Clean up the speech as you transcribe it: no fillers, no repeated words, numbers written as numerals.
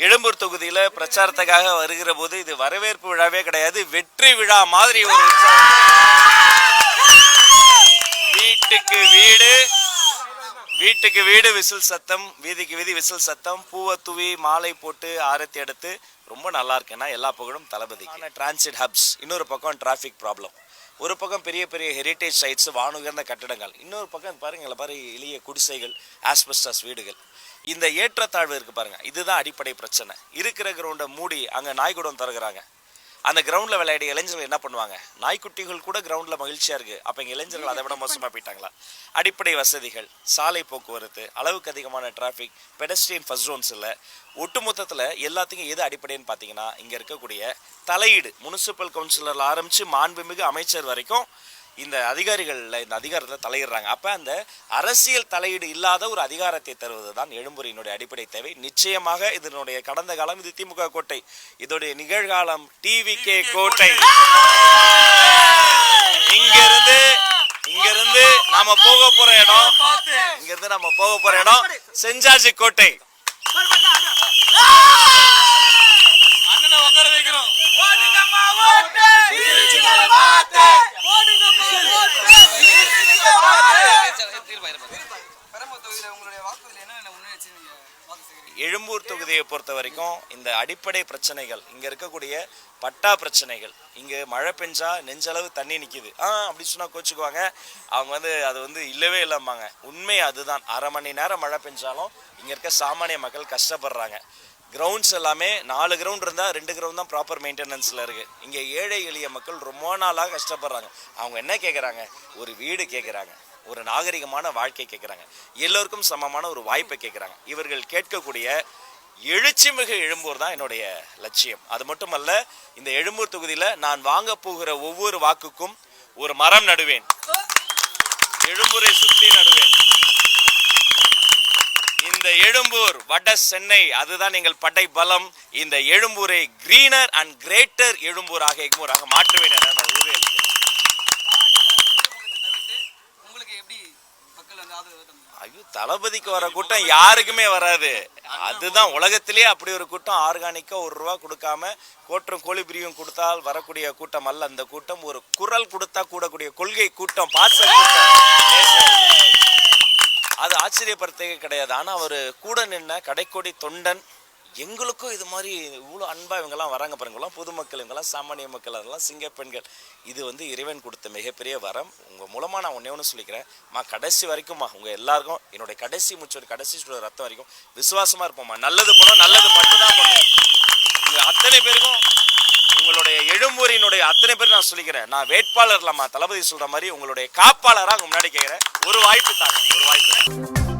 எழும்பூர் தொகுதியில பிரச்சாரத்துக்காக வருகிற போது இது வரவேற்பு விழாவே கிடையாது, வெற்றி விழா மாதிரி ஒரு வீட்டுக்கு வீடு விசில் சத்தம், வீதிக்கு வீதி விசில் சத்தம், பூவை தூவி மாலை போட்டு ஆரத்தி எடுத்து ரொம்ப நல்லா இருக்குன்னா எல்லா புகழும் தளபதிக்கு. டிரான்சிட் ஹப்ஸ், இன்னொரு பக்கம் டிராஃபிக் ப்ராப்ளம், ஒரு பக்கம் பெரிய பெரிய ஹெரிட்டேஜ் சைட்ஸ், வானுயர்ந்த கட்டிடங்கள், இன்னொரு பக்கம் பாருங்க எளிய குடிசைகள், ஆஸ்பெஸ்டாஸ் வீடுகள். இந்த ஏற்றத்தாழ்வு இருக்கு பாருங்க, இதுதான் அடிப்படை பிரச்சனை. இருக்கிற கிரவுண்டை மூடி அங்கே நாய்க்குடம் திறகுறாங்க. அந்த கிரவுண்டில் விளையாடிய இளைஞர்கள் என்ன பண்ணுவாங்க? நாய்க்குட்டிகள் கூட கிரவுண்டில் மகிழ்ச்சியாக இருக்குது. அப்போ இங்கே இளைஞர்கள் அதை விட மோசமாக போயிட்டாங்களா? அடிப்படை வசதிகள், சாலை போக்குவரத்து, அளவுக்கு அதிகமான டிராஃபிக், பெடஸ்ட்ரியன் ஃபர்ஸ்ட் ஜோன்ஸ் இல்லை. ஒட்டுமொத்தத்தில் எல்லாத்துக்கும் எது அடிப்படைன்னு பார்த்தீங்கன்னா இங்கே இருக்கக்கூடிய தலையீடு. முனிசிபல் கவுன்சிலரில் ஆரம்பித்து மாண்புமிகு அமைச்சர் வரைக்கும் இந்த அதிகாரிகளில் இந்த அதிகாரத்தில் தலையிடுறாங்க. அப்போ அந்த அரசியல் தலையீடு இல்லாத ஒரு அதிகாரத்தை தருவது தான் எழும்பூரினுடைய அடிப்படை தேவை. நிச்சயமாக இதனுடைய கடந்த காலம் இது திமுக கோட்டை, இதோடைய நிகழ்காலம் டிவிகே கோட்டை. இங்கிருந்து நாம போக போற இடம் செஞ்சாஜி கோட்டை. எழும்பூர் தொகுதியை பொறுத்த வரைக்கும் இந்த அடிப்படை பிரச்சனைகள், இங்க இருக்கக்கூடிய பட்டா பிரச்சனைகள், இங்க மழை பெஞ்சா நெஞ்சளவு தண்ணி நிக்குது அப்படி சொன்னா கோச்சுக்குவாங்க. அவங்க அது இல்லவே இல்லம்பாங்க. உண்மை அதுதான். அரை மணி நேரம் மழை பெஞ்சாலும் இங்க இருக்க சாமானிய மக்கள் கஷ்டப்படுறாங்க. கிரவுண்ட்ஸ் எல்லாமே 4 கிரவுண்ட் இருந்தால் 2 கிரவுண்ட் தான் ப்ராப்பர் மெயின்டெனன்ஸில் இருக்குது. இங்கே ஏழை எளிய மக்கள் ரொம்ப நாளாக கஷ்டப்படுறாங்க. அவங்க என்ன கேட்குறாங்க? ஒரு வீடு கேட்குறாங்க, ஒரு நாகரிகமான வாழ்க்கை கேட்குறாங்க, எல்லோருக்கும் சமமான ஒரு வாய்ப்பை கேட்குறாங்க. இவர்கள் கேட்கக்கூடிய எழுச்சிமிகு எழும்பூர் தான் என்னுடைய லட்சியம். அது மட்டுமல்ல, இந்த எழும்பூர் தொகுதியில் நான் வாங்க போகிற ஒவ்வொரு வாக்குக்கும் ஒரு மரம் நடுவேன், எழும்பூரை சுற்றி நடுவேன். இந்த எழும்பூர் வட சென்னை, அதுதான் எங்கள் படை பலம். இந்த எழும்பூரை கிரீனர் அண்ட் கிரேட்டர் எழும்பூராக எக்மூராக மாற்றுவேன் என நான் உறுதியளிக்கிறேன். ஐயோ, தளபதிக்கு வர கூட்டம் யாருக்குமே வராது. அதுதான் உலகத்திலேயே அப்படி ஒரு கூட்டம். ஆர்கானிக்கா ₹1 கொடுக்காம கோற்றும் கோழி பிரியும் கொடுத்தால் வரக்கூடிய கூட்டம் அல்ல அந்த கூட்டம். ஒரு குரல் கொடுத்தா கூடக்கூடிய கொள்கை கூட்டம், பாச கூட்டம். அது ஆச்சரியப்படுத்தவே கிடையாது. ஆனால் அவர் கூட நின்ன கடைக்கோடி தொண்டன், எங்களுக்கும் இது மாதிரி இவ்வளோ அன்பாக இவங்கெல்லாம் வராங்க பாருங்களாம், பொதுமக்கள், இவங்கெல்லாம் சாமானிய மக்கள், அதெல்லாம் சிங்க பெண்கள். இது இறைவன் கொடுத்த மிகப்பெரிய வரம். உங்கள் மூலமாக நான் ஒன்று சொல்லிக்கிறேன், கடைசி வரைக்கும்மா உங்கள் எல்லாருக்கும் என்னுடைய கடைசி மூச்சு கடைசி ரத்தம் வரைக்கும் விசுவாசமாக இருப்போம்மா. நல்லது போனோம், நல்லது மட்டும்தான் பண்ணுவோம். உங்கள் அத்தனை பேருக்கும், உங்களுடைய எழும்பூரினுடைய அத்தனை பேர் நான் சொல்லிக்கிறேன், நான் வேட்பாளர் இல்லாமா தளபதி சொல்ற மாதிரி உங்களுடைய காப்பாளராக முன்னாடி கேட்கிறேன். ஒரு வாய்ப்பு தாங்க, ஒரு வாய்ப்பு.